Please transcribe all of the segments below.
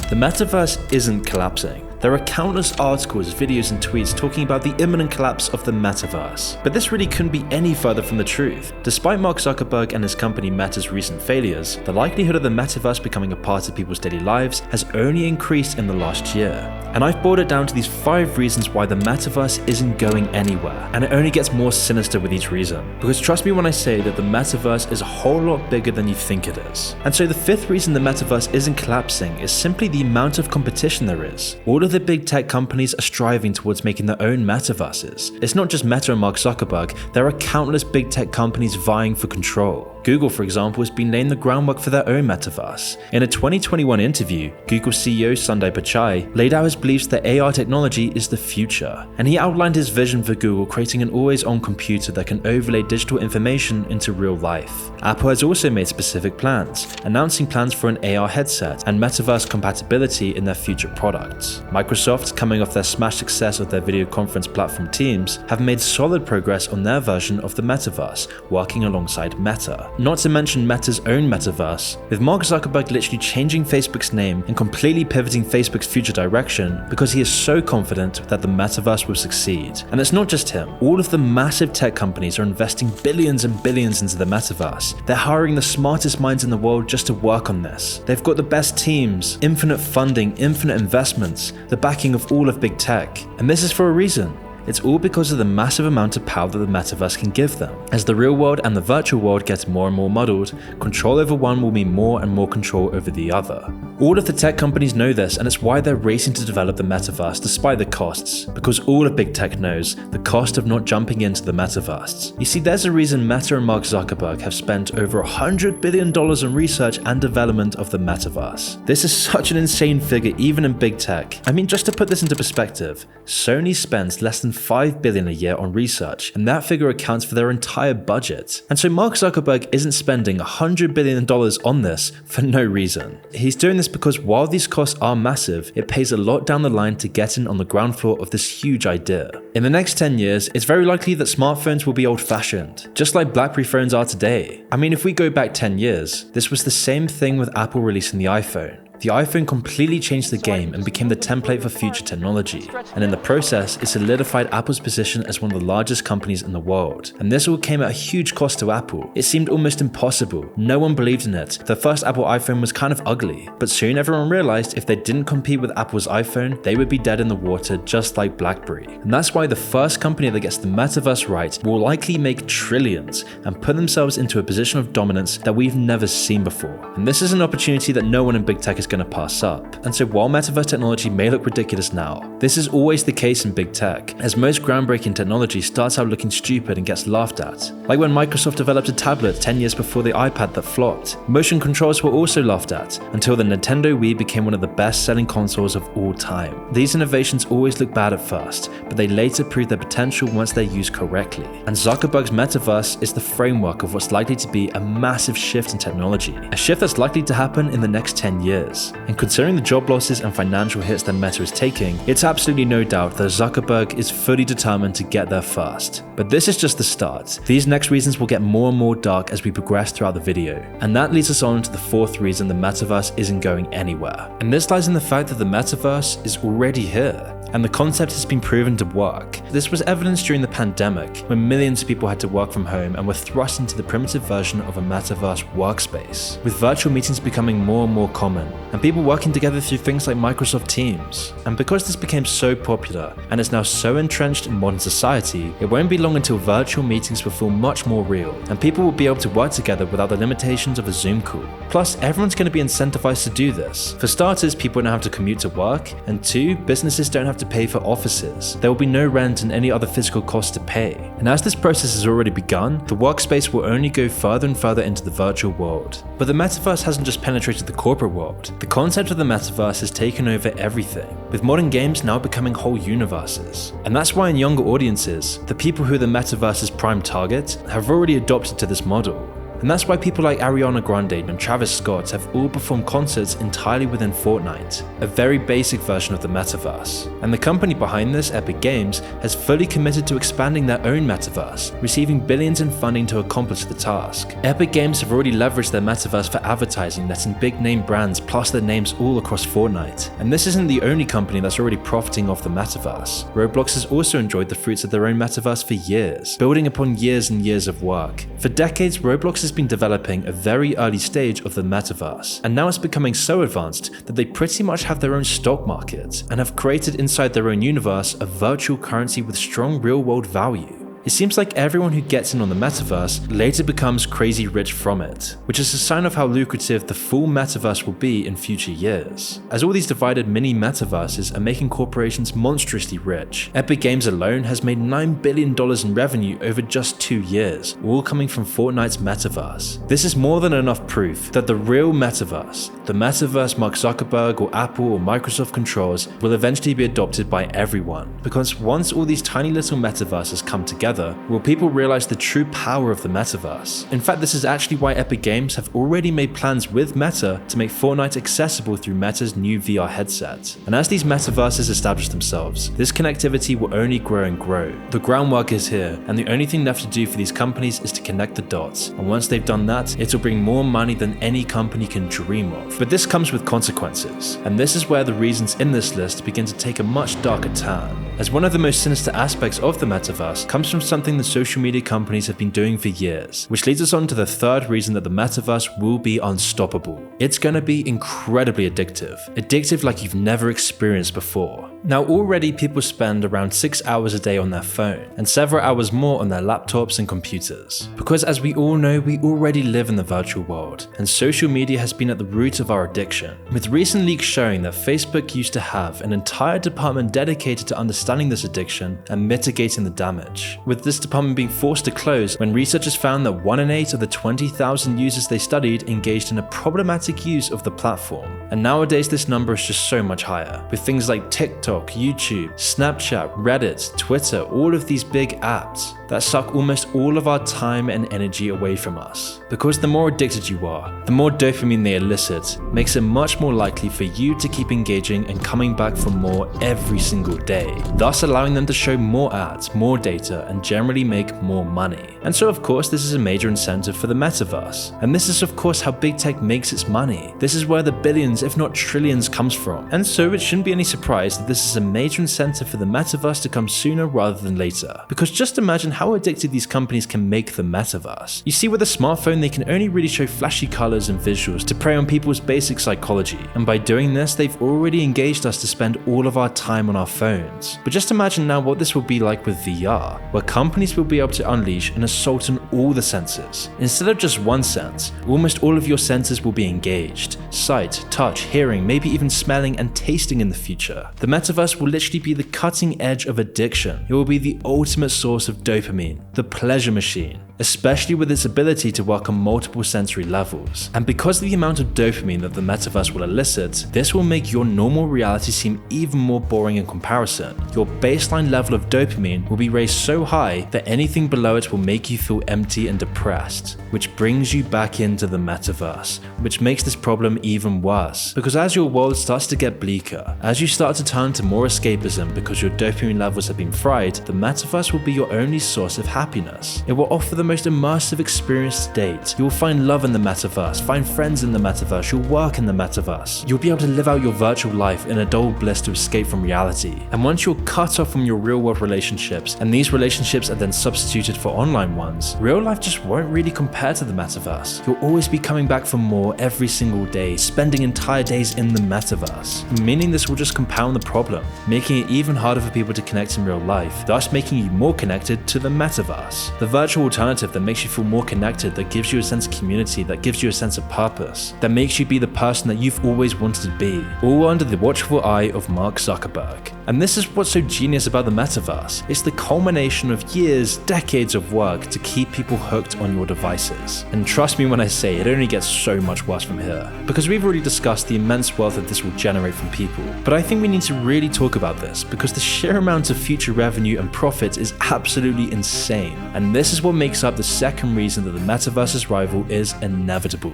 The Metaverse isn't collapsing. There are countless articles, videos and tweets talking about the imminent collapse of the Metaverse. But this really couldn't be any further from the truth. Despite Mark Zuckerberg and his company Meta's recent failures, the likelihood of the Metaverse becoming a part of people's daily lives has only increased in the last year. And I've boiled it down to these 5 reasons why the Metaverse isn't going anywhere. And it only gets more sinister with each reason. Because trust me when I say that the Metaverse is a whole lot bigger than you think it is. And so the 5th reason the Metaverse isn't collapsing is simply the amount of competition there is. All of the big tech companies are striving towards making their own metaverses. It's not just Meta and Mark Zuckerberg, there are countless big tech companies vying for control. Google, for example, has been laying the groundwork for their own metaverse. In a 2021 interview, Google CEO Sundar Pichai laid out his beliefs that AR technology is the future, and he outlined his vision for Google creating an always-on computer that can overlay digital information into real life. Apple has also made specific plans, announcing plans for an AR headset and metaverse compatibility in their future products. Microsoft, coming off their smash success of their video conference platform Teams, have made solid progress on their version of the metaverse, working alongside Meta. Not to mention Meta's own metaverse, with Mark Zuckerberg literally changing Facebook's name and completely pivoting Facebook's future direction because he is so confident that the metaverse will succeed. And it's not just him. All of the massive tech companies are investing billions and billions into the metaverse. They're hiring the smartest minds in the world just to work on this. They've got the best teams, infinite funding, infinite investments, the backing of all of big tech. And this is for a reason. It's all because of the massive amount of power that the metaverse can give them. As the real world and the virtual world gets more and more muddled, control over one will mean more and more control over the other. All of the tech companies know this, and it's why they're racing to develop the metaverse despite the costs. Because all of big tech knows the cost of not jumping into the metaverse. You see, there's a reason Meta and Mark Zuckerberg have spent over $100 billion on research and development of the metaverse. This is such an insane figure even in big tech. I mean, just to put this into perspective, Sony spends less than $5 billion a year on research, and that figure accounts for their entire budget. And so Mark Zuckerberg isn't spending $100 billion on this for no reason. He's doing this because while these costs are massive, it pays a lot down the line to get in on the ground floor of this huge idea. In the next 10 years, it's very likely that smartphones will be old-fashioned, just like BlackBerry phones are today. I mean, if we go back 10 years, this was the same thing with Apple releasing the iPhone. The iPhone completely changed the game and became the template for future technology, and in the process, it solidified Apple's position as one of the largest companies in the world. And this all came at a huge cost to Apple. It seemed almost impossible. No one believed in it. The first Apple iPhone was kind of ugly, but soon everyone realized if they didn't compete with Apple's iPhone, they would be dead in the water just like BlackBerry. And that's why the first company that gets the metaverse right will likely make trillions and put themselves into a position of dominance that we've never seen before. And this is an opportunity that no one in big tech is going to pass up. And so while metaverse technology may look ridiculous now, this is always the case in big tech, as most groundbreaking technology starts out looking stupid and gets laughed at. Like when Microsoft developed a tablet 10 years before the iPad that flopped. Motion controls were also laughed at, until the Nintendo Wii became one of the best-selling consoles of all time. These innovations always look bad at first, but they later prove their potential once they're used correctly. And Zuckerberg's metaverse is the framework of what's likely to be a massive shift in technology, a shift that's likely to happen in the next 10 years. And considering the job losses and financial hits that Meta is taking, it's absolutely no doubt that Zuckerberg is fully determined to get there first. But this is just the start. These next reasons will get more and more dark as we progress throughout the video. And that leads us on to the 4th reason the metaverse isn't going anywhere. And this lies in the fact that the metaverse is already here. And the concept has been proven to work. This was evidenced during the pandemic, when millions of people had to work from home and were thrust into the primitive version of a metaverse workspace, with virtual meetings becoming more and more common, and people working together through things like Microsoft Teams. And because this became so popular, and is now so entrenched in modern society, it won't be long until virtual meetings will feel much more real, and people will be able to work together without the limitations of a Zoom call. Plus, everyone's going to be incentivized to do this. For starters, people don't have to commute to work, and 2, businesses don't have to pay for offices. There will be no rent and any other physical costs to pay. And as this process has already begun, the workspace will only go further and further into the virtual world. But the metaverse hasn't just penetrated the corporate world. The concept of the metaverse has taken over everything, with modern games now becoming whole universes. And that's why in younger audiences, the people who the metaverse's prime target have already adopted to this model. And that's why people like Ariana Grande and Travis Scott have all performed concerts entirely within Fortnite, a very basic version of the metaverse. And the company behind this, Epic Games, has fully committed to expanding their own metaverse, receiving billions in funding to accomplish the task. Epic Games have already leveraged their metaverse for advertising, letting big name brands plaster their names all across Fortnite. And this isn't the only company that's already profiting off the metaverse. Roblox has also enjoyed the fruits of their own metaverse for years, building upon years and years of work. For decades, Roblox has been developing a very early stage of the metaverse, and now it's becoming so advanced that they pretty much have their own stock market and have created inside their own universe a virtual currency with strong real-world value. It seems like everyone who gets in on the metaverse later becomes crazy rich from it, which is a sign of how lucrative the full metaverse will be in future years, as all these divided mini metaverses are making corporations monstrously rich. Epic Games alone has made $9 billion in revenue over just 2 years, all coming from Fortnite's metaverse. This is more than enough proof that the real metaverse, the metaverse Mark Zuckerberg or Apple or Microsoft controls, will eventually be adopted by everyone, because once all these tiny little metaverses come together, will people realize the true power of the metaverse. In fact, this is actually why Epic Games have already made plans with Meta to make Fortnite accessible through Meta's new VR headset. And as these metaverses establish themselves, this connectivity will only grow and grow. The groundwork is here, and the only thing left to do for these companies is to connect the dots. And once they've done that, it'll bring more money than any company can dream of. But this comes with consequences, and this is where the reasons in this list begin to take a much darker turn, as one of the most sinister aspects of the metaverse comes from something the social media companies have been doing for years, which leads us on to the third reason that the metaverse will be unstoppable. It's gonna be incredibly addictive like you've never experienced before. Now already people spend around 6 hours a day on their phone, and several hours more on their laptops and computers. Because as we all know, we already live in the virtual world, and social media has been at the root of our addiction, with recent leaks showing that Facebook used to have an entire department dedicated to understanding this addiction and mitigating the damage, with this department being forced to close when researchers found that 1 in 8 of the 20,000 users they studied engaged in a problematic use of the platform. And nowadays this number is just so much higher, with things like TikTok, YouTube, Snapchat, Reddit, Twitter, all of these big apps that suck almost all of our time and energy away from us. Because the more addicted you are, the more dopamine they elicit makes it much more likely for you to keep engaging and coming back for more every single day, thus allowing them to show more ads, more data, and generally make more money. And so of course this is a major incentive for the metaverse. And this is of course how big tech makes its money. This is where the billions if not trillions comes from. And so it shouldn't be any surprise that this is a major incentive for the metaverse to come sooner rather than later. Because just imagine how addicted these companies can make the metaverse. You see, with a smartphone they can only really show flashy colors and visuals to prey on people's basic psychology. And by doing this they've already engaged us to spend all of our time on our phones. But just imagine now what this will be like with VR, where companies will be able to unleash an assault on all the senses. Instead of just one sense, almost all of your senses will be engaged. Sight, touch, hearing, maybe even smelling and tasting in the future. The metaverse will literally be the cutting edge of addiction. It will be the ultimate source of dopamine, the pleasure machine, especially with its ability to work on multiple sensory levels. And because of the amount of dopamine that the metaverse will elicit, this will make your normal reality seem even more boring in comparison. Your baseline level of dopamine will be raised so high that anything below it will make you feel empty and depressed, which brings you back into the metaverse, which makes this problem even worse. Because as your world starts to get bleaker, as you start to turn to more escapism because your dopamine levels have been fried, the metaverse will be your only source of happiness. It will offer the most immersive experience to date. You will find love in the metaverse, find friends in the metaverse, you'll work in the metaverse. You'll be able to live out your virtual life in a dull bliss to escape from reality. And once you're cut off from your real world relationships, and these relationships are then substituted for online ones, real life just won't really compare to the metaverse. You'll always be coming back for more every single day, spending entire days in the metaverse, meaning this will just compound the problem, making it even harder for people to connect in real life, thus making you more connected to the metaverse. The virtual alternative that makes you feel more connected, that gives you a sense of community, that gives you a sense of purpose, that makes you be the person that you've always wanted to be, all under the watchful eye of Mark Zuckerberg. And this is what's so genius about the metaverse. It's the culmination of years, decades of work to keep people hooked on your devices. And trust me when I say it only gets so much worse from here, because we've already discussed the immense wealth that this will generate from people. But I think we need to really talk about this, because the sheer amount of future revenue and profits is absolutely insane. And this is what makes up the second reason that the metaverse's rival is inevitable.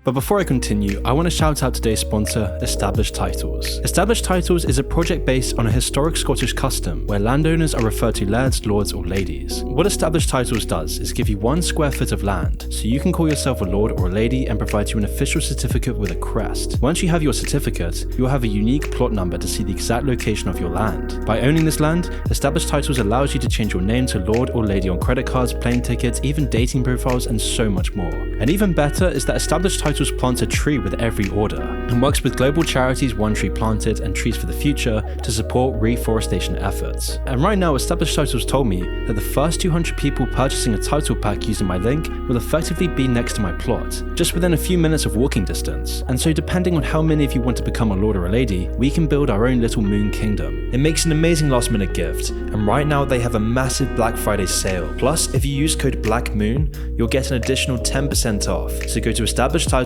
But before I continue, I want to shout out today's sponsor, Established Titles. Established Titles is a project based on a historic Scottish custom where landowners are referred to lairds, lords, or ladies. What Established Titles does is give you 1 square foot of land, so you can call yourself a lord or a lady and provide you an official certificate with a crest. Once you have your certificate, you'll have a unique plot number to see the exact location of your land. By owning this land, Established Titles allows you to change your name to lord or lady on credit cards, plane tickets, even dating profiles, and so much more. And even better is that Established Titles plants a tree with every order and works with global charities One Tree Planted and Trees for the Future to support reforestation efforts. And right now, Established Titles told me that the first 200 people purchasing a title pack using my link will effectively be next to my plot, just within a few minutes of walking distance. And so depending on how many of you want to become a lord or a lady, we can build our own little moon kingdom. It makes an amazing last minute gift, and right now they have a massive Black Friday sale. Plus, if you use code BLACKMOON, you'll get an additional 10% off. So go to establishedtitles.com/blackmoon.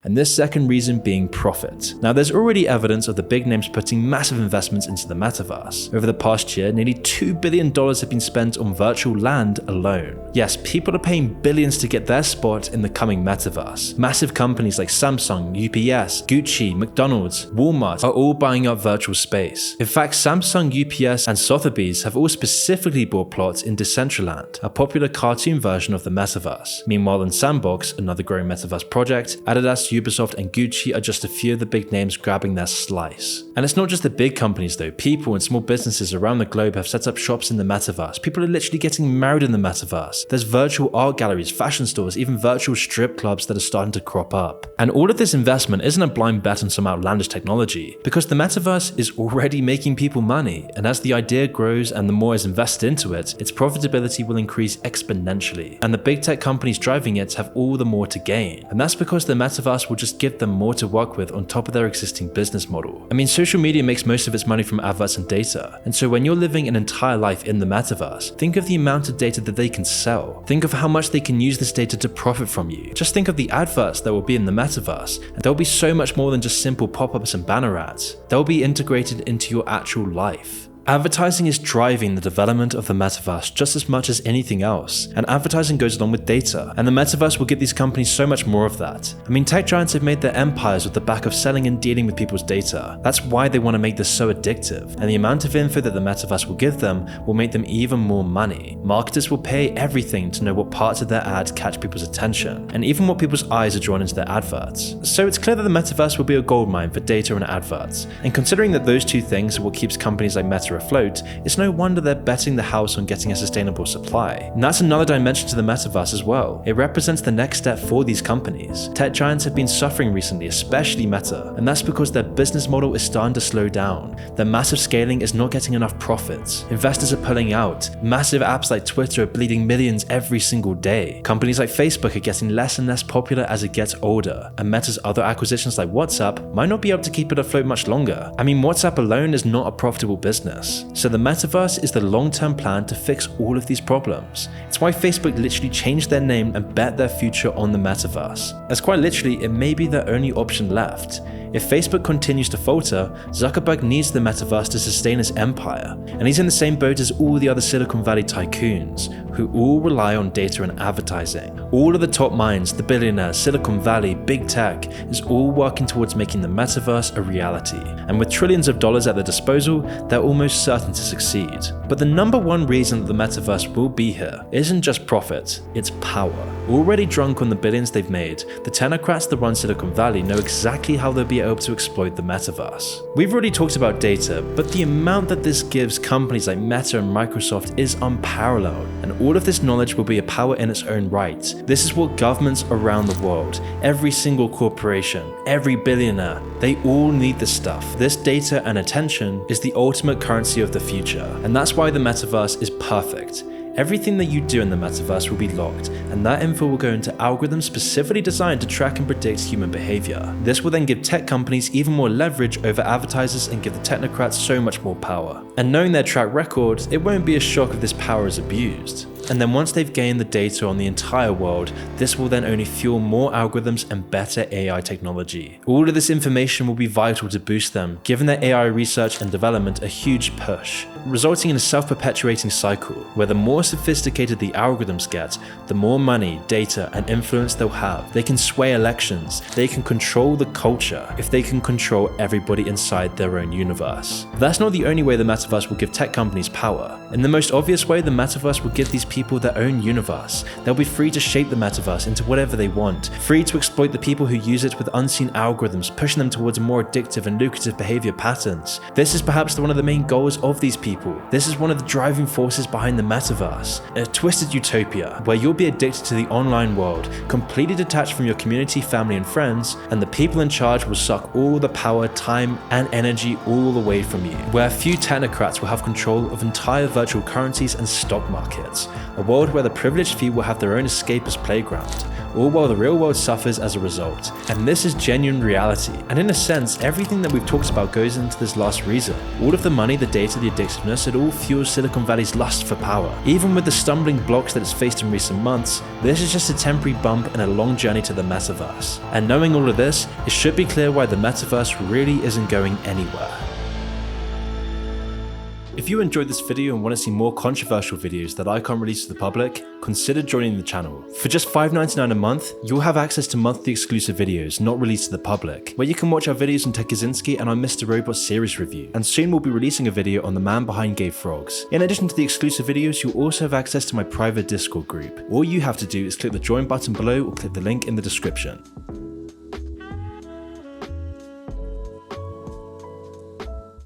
And this second reason being profit. Now, there's already evidence of the big names putting massive investments into the metaverse. Over the past year, nearly $2 billion have been spent on virtual land alone. Yes, people are paying billions to get their spot in the coming metaverse. Massive companies like Samsung, UPS, Gucci, McDonald's, Walmart are all buying up virtual space. In fact, Samsung, UPS, and Sotheby's have all specifically bought plots in Decentraland, a popular cartoon version of the metaverse. Meanwhile, in Sandbox, another growing metaverse project, Adidas, Ubisoft, and Gucci are just a few of the big names grabbing their slice. And it's not just the big companies though. People and small businesses around the globe have set up shops in the metaverse. People are literally getting married in the metaverse. There's virtual art galleries, fashion stores, even virtual strip clubs that are starting to crop up. And all of this investment isn't a blind bet on some outlandish technology, because the metaverse is already making people money, and as the idea grows and the more is invested into it, its profitability will increase exponentially. And the big tech companies driving it have all the more to gain. And that's because the metaverse will just give them more to work with on top of their existing business model. I mean, social media makes most of its money from adverts and data, and so when you're living an entire life in the metaverse, think of the amount of data that they can sell. Think of how much they can use this data to profit from you. Just think of the adverts that will be in the metaverse, and there'll be so much more than just simple pop-ups and banner ads. They'll be integrated into your actual life. Advertising is driving the development of the metaverse just as much as anything else, and advertising goes along with data, and the metaverse will give these companies so much more of that. I mean, tech giants have made their empires with the back of selling and dealing with people's data. That's why they want to make this so addictive, and the amount of info that the metaverse will give them will make them even more money. Marketers will pay everything to know what parts of their ads catch people's attention, and even what people's eyes are drawn into their adverts. So it's clear that the metaverse will be a goldmine for data and adverts, and considering that those two things are what keeps companies like Meta afloat, it's no wonder they're betting the house on getting a sustainable supply. And that's another dimension to the metaverse as well. It represents the next step for these companies. Tech giants have been suffering recently, especially Meta, and that's because their business model is starting to slow down. Their massive scaling is not getting enough profits. Investors are pulling out. Massive apps like Twitter are bleeding millions every single day. Companies like Facebook are getting less and less popular as it gets older, and Meta's other acquisitions like WhatsApp might not be able to keep it afloat much longer. I mean, WhatsApp alone is not a profitable business. So the metaverse is the long-term plan to fix all of these problems. It's why Facebook literally changed their name and bet their future on the metaverse, as quite literally it may be their only option left. If Facebook continues to falter, Zuckerberg needs the metaverse to sustain his empire, and he's in the same boat as all the other Silicon Valley tycoons, who all rely on data and advertising. All of the top minds, the billionaires, Silicon Valley, big tech, is all working towards making the metaverse a reality, and with trillions of dollars at their disposal, they're almost certain to succeed. But the number one reason that the metaverse will be here isn't just profit, it's power. Already drunk on the billions they've made, the technocrats that run Silicon Valley know exactly how they'll be able to exploit the metaverse. We've already talked about data, but the amount that this gives companies like Meta and Microsoft is unparalleled, and all of this knowledge will be a power in its own right. This is what governments around the world, every single corporation, every billionaire, they all need this stuff. This data and attention is the ultimate currency of the future, and that's why the metaverse is perfect. Everything that you do in the metaverse will be logged, and that info will go into algorithms specifically designed to track and predict human behavior. This will then give tech companies even more leverage over advertisers and give the technocrats so much more power. And knowing their track record, it won't be a shock if this power is abused. And then once they've gained the data on the entire world, this will then only fuel more algorithms and better AI technology. All of this information will be vital to boost them, giving their AI research and development a huge push, resulting in a self-perpetuating cycle where the more sophisticated the algorithms get, the more money, data, and influence they'll have. They can sway elections, they can control the culture, if they can control everybody inside their own universe. But that's not the only way the metaverse will give tech companies power. In the most obvious way, the metaverse will give these people their own universe. They'll be free to shape the metaverse into whatever they want, free to exploit the people who use it with unseen algorithms, pushing them towards more addictive and lucrative behavior patterns. This is perhaps one of the main goals of these people. This is one of the driving forces behind the metaverse, a twisted utopia where you'll be addicted to the online world, completely detached from your community, family, and friends, and the people in charge will suck all the power, time, and energy all away from you, where a few technocrats will have control of entire virtual currencies and stock markets, a world where the privileged few will have their own escapist playground, all while the real world suffers as a result. And this is genuine reality. And in a sense, everything that we've talked about goes into this last reason. All of the money, the data, the addictiveness, it all fuels Silicon Valley's lust for power. Even with the stumbling blocks that it's faced in recent months, this is just a temporary bump in a long journey to the metaverse. And knowing all of this, it should be clear why the metaverse really isn't going anywhere. If you enjoyed this video and want to see more controversial videos that I can't release to the public, consider joining the channel. For just $5.99 a month, you'll have access to monthly exclusive videos not released to the public, where you can watch our videos on Ted Kaczynski and our Mr. Robot series review, and soon we'll be releasing a video on the man behind Gay Frogs. In addition to the exclusive videos, you'll also have access to my private Discord group. All you have to do is click the join button below or click the link in the description.